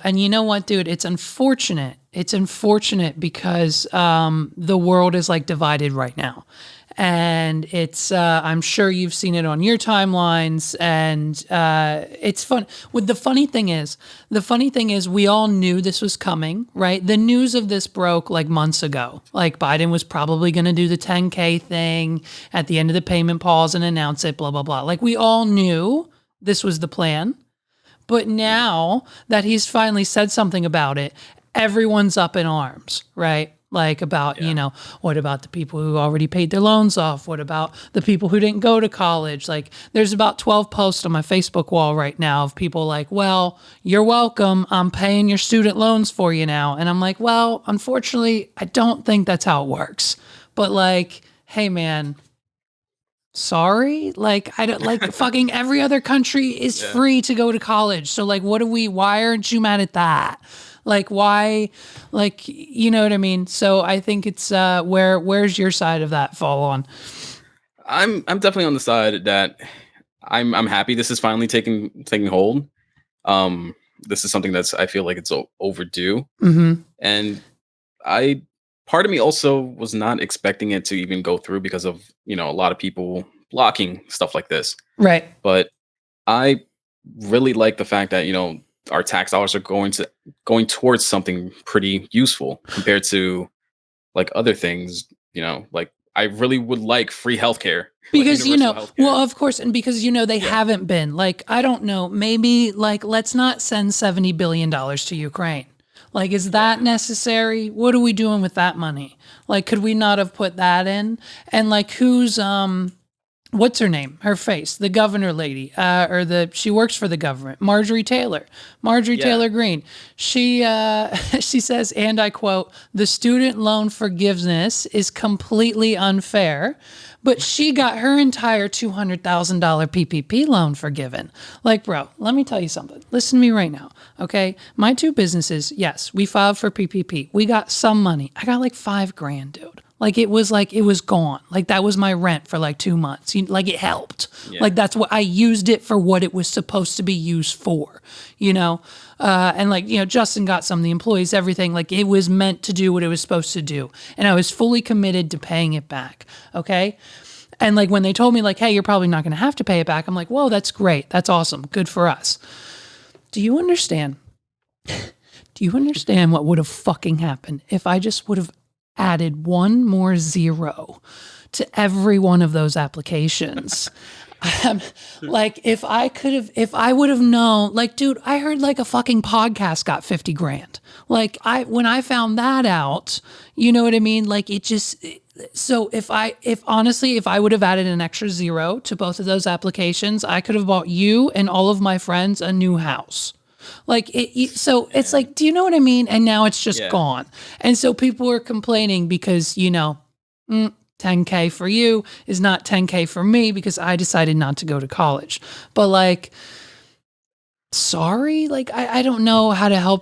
And you know what, dude? It's unfortunate. It's unfortunate because the world is like divided right now. And it's, I'm sure you've seen it on your timelines, and it's fun. The funny thing is, we all knew this was coming, right? The news of this broke like months ago. Like Biden was probably going to do the 10K thing at the end of the payment pause and announce it, blah, blah, blah. Like we all knew this was the plan. But now that he's finally said something about it, everyone's up in arms, right? Like about, what about the people who already paid their loans off? What about the people who didn't go to college? Like there's about 12 posts on my Facebook wall right now of people like, well, you're welcome. I'm paying your student loans for you now. And I'm like, well, unfortunately, I don't think that's how it works. But like, hey man, sorry? Like I don't like fucking every other country is free to go to college. So like, why aren't you mad at that? Like why, like, you know what I mean? So I think it's, where's your side of that fall on? I'm definitely on the side that I'm happy this is finally taking hold. This is something I feel like it's overdue. Mm-hmm. And part of me also was not expecting it to even go through because of, a lot of people blocking stuff like this. Right. But I really like the fact that, our tax dollars are going towards something pretty useful compared to like other things, like I really would like free healthcare. Because, well, of course, and because, they haven't been like, I don't know, maybe like, let's not send $70 billion to Ukraine. Like, is that necessary? What are we doing with that money? Like, could we not have put that in? And like, what's her name? Her face, the governor lady, she works for the government, Marjorie Taylor Greene. She says, and I quote, "The student loan forgiveness is completely unfair," but she got her entire $200,000 PPP loan forgiven. Like, bro, let me tell you something. Listen to me right now, okay? My two businesses, yes, we filed for PPP. We got some money. I got like $5,000, dude. Like it was gone. Like that was my rent for like 2 months. Like it helped. Yeah. Like that's what I used it for, what it was supposed to be used for, and like, Justin got some of the employees, everything, like it was meant to do what it was supposed to do. And I was fully committed to paying it back. Okay. And like when they told me like, hey, you're probably not going to have to pay it back. I'm like, whoa, that's great. That's awesome. Good for us. Do you understand? Do you understand what would have fucking happened if I just would have added one more zero to every one of those applications? Like if I would have known, like, dude, I heard like a fucking podcast got $50,000. Like when I found that out, you know what I mean? Like so if I would have added an extra zero to both of those applications, I could have bought you and all of my friends a new house. Like it's like, do you know what I mean? And now it's just gone. And so people are complaining because, 10K for you is not 10K for me because I decided not to go to college. But like, sorry, like I don't know how to help